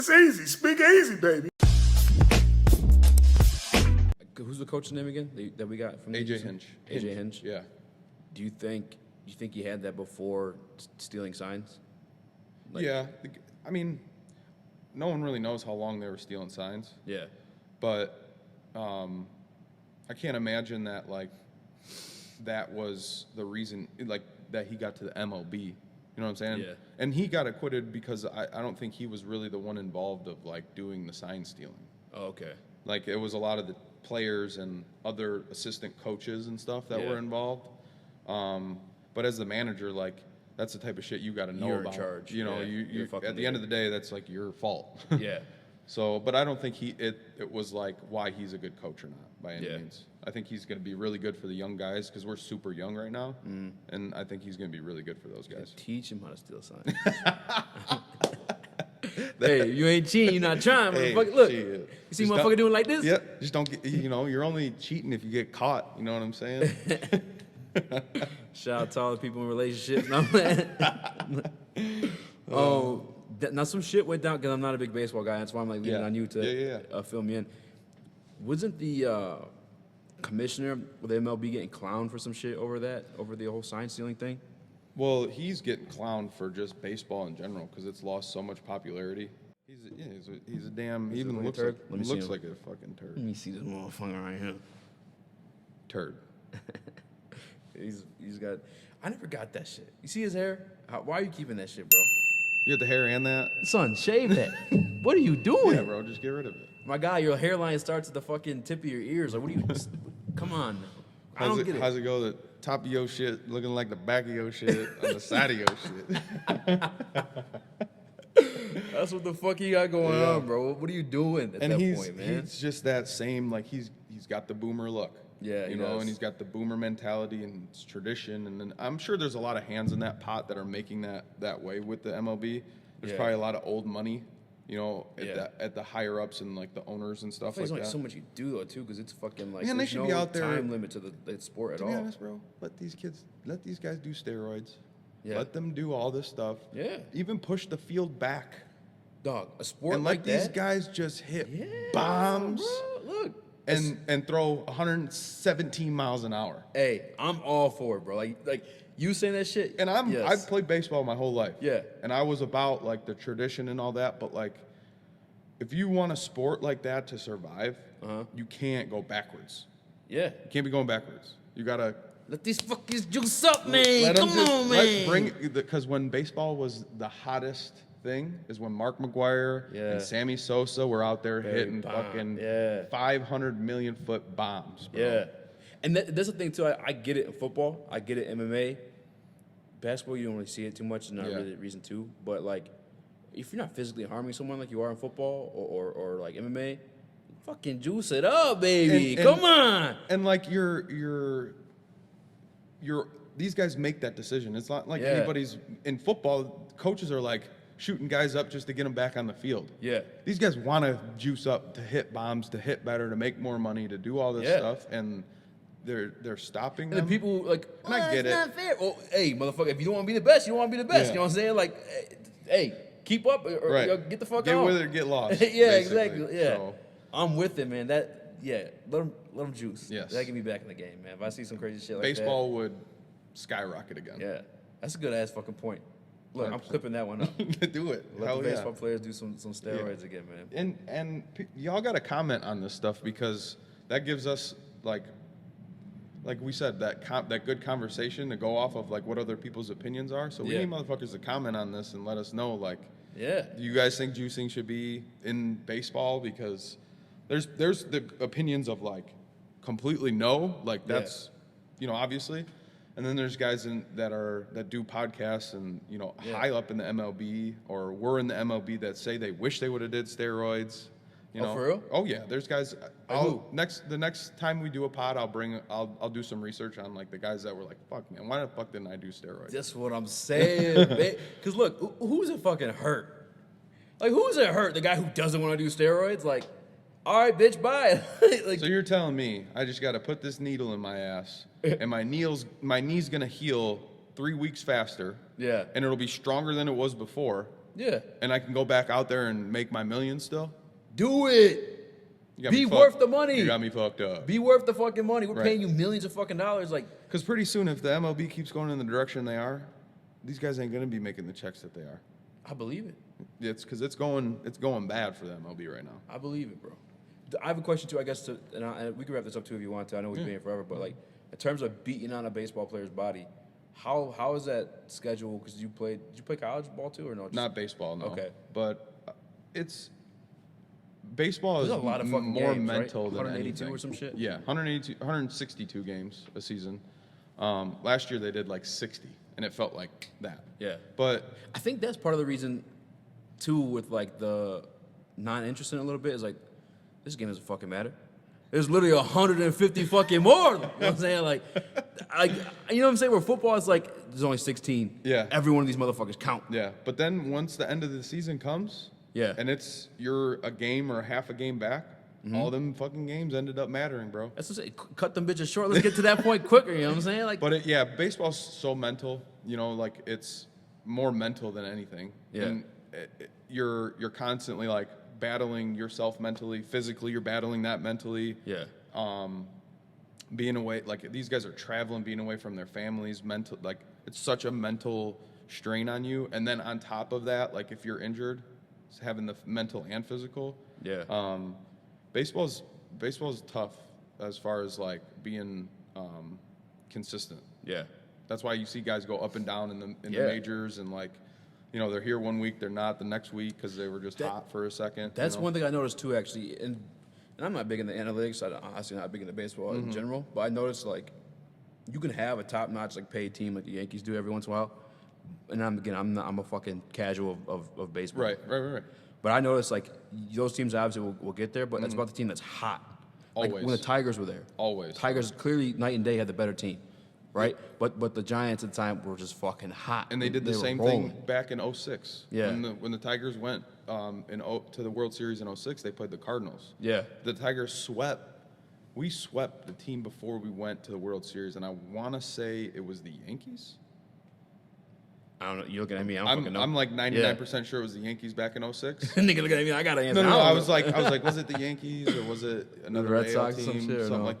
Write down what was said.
It's easy. Speak easy, baby. Who's the coach's name again that we got from AJ Hinch. AJ Hinch. Yeah. Do you think he had that before stealing signs? Yeah. I mean, no one really knows how long they were stealing signs. Yeah. But I can't imagine that that was the reason that he got to the MLB. You know what I'm saying? Yeah. And he got acquitted because I don't think he was really the one involved of doing the sign stealing. Oh, okay. It was a lot of the players and other assistant coaches and stuff that were involved. But as the manager, that's the type of shit you got to know You're about. in charge. You know, Yeah. you You're at the end of the day, that's your fault. Yeah. So, but I don't think it was why he's a good coach or not by any means. I think he's going to be really good for the young guys because we're super young right now, and I think he's going to be really good for those guys. Teach him how to steal signs. Hey, you ain't cheating, you're not trying. Hey, Motherfucker. Look, shit. you see Just motherfucker doing like this? Yep. Just don't get. You're only cheating if you get caught. You know what I'm saying? Shout out to all the people in relationships. No, man. Now some shit went down because I'm not a big baseball guy. That's why I'm leaning on you to fill me in. Wasn't the commissioner with the MLB getting clowned for some shit over the whole sign stealing thing? Well, he's getting clowned for just baseball in general because it's lost so much popularity. He's a damn. He even looks turd? like a fucking turd. Let me see this motherfucker right here. Turd. He's got. I never got that shit. You see his hair? Why are you keeping that shit, bro? You got the hair and that? Son, shave that. What are you doing? Yeah, bro. Just get rid of it. My guy, your hairline starts at the fucking tip of your ears. Like, what are you? Come on. I don't get it. How's it go? The top of your shit looking like the back of your shit on the side of your shit. That's what the fuck you got going on, bro. What are you doing at that point, man? He's just that same, he's got the boomer look. Yeah, you know, and he's got the boomer mentality and it's tradition. And then I'm sure there's a lot of hands in that pot that are making that way with the MLB. There's probably a lot of old money, at the higher ups and the owners and stuff like that. There's so much you do though too, because it's fucking Man, they should no be out there. time limit to the sport at all. To be honest, bro, let these guys do steroids. Yeah. Let them do all this stuff. Yeah. Even push the field back. Dog, a sport And like these that? guys just hit bombs. Bro, look. And throw 117 miles an hour. Hey, I'm all for it, bro. Like you saying that shit. And I've played baseball my whole life. Yeah. And I was about the tradition and all that, but if you want a sport like that to survive, you can't go backwards. Yeah. You can't be going backwards. You gotta let these fuckers juice up, man. Come on, man. Because when baseball was the hottest thing is when Mark McGwire and Sammy Sosa were out there hitting fucking 500 million foot bombs, bro. Yeah. And that's the thing, too. I get it in football. I get it in MMA. Basketball, you don't really see it too much. There's not really a reason to. But, if you're not physically harming someone like you are in football or MMA, fucking juice it up, baby. Come on. And, these guys make that decision. It's not like anybody's in football. Coaches are shooting guys up just to get them back on the field. Yeah. These guys want to juice up, to hit bombs, to hit better, to make more money, to do all this stuff, and they're stopping them. And the people and I get it's not fair. Well, hey, motherfucker, if you don't want to be the best, you don't want to be the best. You know what I'm saying? Hey, keep up or get the fuck out. Get with it or get lost. Yeah, exactly. Yeah. So, I'm with it, man. Let them juice. Yes. That get me back in the game, man. If I see some crazy shit like baseball that. would skyrocket again. Yeah. That's a good ass fucking point. Look, 100%. I'm clipping that one up. Do it. Let the baseball players do some steroids again, man. And y'all got to comment on this stuff because that gives us like we said that good conversation to go off of what other people's opinions are. So we need motherfuckers to comment on this and let us know do you guys think juicing should be in baseball? Because there's the opinions of completely no, that's obviously. And then there's guys that do podcasts and high up in the MLB or were in the MLB that say they wish they would have did steroids. For real? Oh yeah, there's guys. The next time we do a pod, I'll do some research on the guys that were fuck man, why the fuck didn't I do steroids? That's what I'm saying, because look, who's it fucking hurt? Who's it hurt? The guy who doesn't want to do steroids? All right, bitch, bye. So you're telling me I just got to put this needle in my ass, and my knee's gonna heal 3 weeks faster. Yeah. And it'll be stronger than it was before. Yeah. And I can go back out there and make my millions still? Do it. Be worth the money. You got me fucked up. Be worth the fucking money. We're paying you millions of fucking dollars. Like, because pretty soon, if the MLB keeps going in the direction they are, these guys ain't gonna be making the checks that they are. I believe it. It's because it's going bad for the MLB right now. I believe it, bro. I have a question too, I guess, and we can wrap this up too if you want to. I know we've been here forever, but like in terms of beating on a baseball player's body, how is that schedule? Because did you play college ball too or no? Not baseball, no. Okay, but baseball is a lot of fucking more games, mental right? than 182 anything. or some shit. Yeah, 162 games a season. Last year they did like 60, and it felt like that. Yeah, but I think that's part of the reason too with like the non-interest in it a little bit is like this game doesn't fucking matter. There's literally 150 fucking more. You know what I'm saying? Like, you know what I'm saying? Where football is like there's only 16. Yeah. Every one of these motherfuckers count. Yeah, but then once the end of the season comes, yeah, and you're a game or half a game back, all them fucking games ended up mattering, bro. That's what I'm saying. Cut them bitches short. Let's get to that point quicker. You know what I'm saying? Like, but baseball's so mental. You know, like it's more mental than anything. Yeah. And you're constantly like battling yourself mentally, physically. You're battling that mentally. Yeah. Being away, like these guys are traveling, being away from their families. Mental, like it's such a mental strain on you. And then on top of that, like if you're injured, it's having the mental and physical. Yeah. Baseball's tough as far as like being consistent. Yeah. That's why you see guys go up and down in the majors and like, you know, they're here one week, they're not the next week because they were just hot for a second. That's one thing I noticed too, actually, and I'm not big into analytics. I'm honestly not big into baseball in general, but I noticed like you can have a top-notch like paid team like the Yankees do every once in a while, and I'm a fucking casual of baseball. Right. But I noticed like those teams obviously will get there, but that's about the team that's hot. Like Always. when the Tigers were there. Always. Tigers clearly night and day had the better team, right? But the Giants at the time were just fucking hot. And they did the same thing back in 06. Yeah. When the Tigers went to the World Series in 06, they played the Cardinals. Yeah. The Tigers we swept the team before we went to the World Series, and I want to say it was the Yankees. I don't know. You're looking at me. I don't fucking know. I'm like 99% sure it was the Yankees back in 06. Nigga looking at me. I got to answer. No. I was like, was it the Yankees or was it another Red AL Sox, team, some shit, or something no? like that?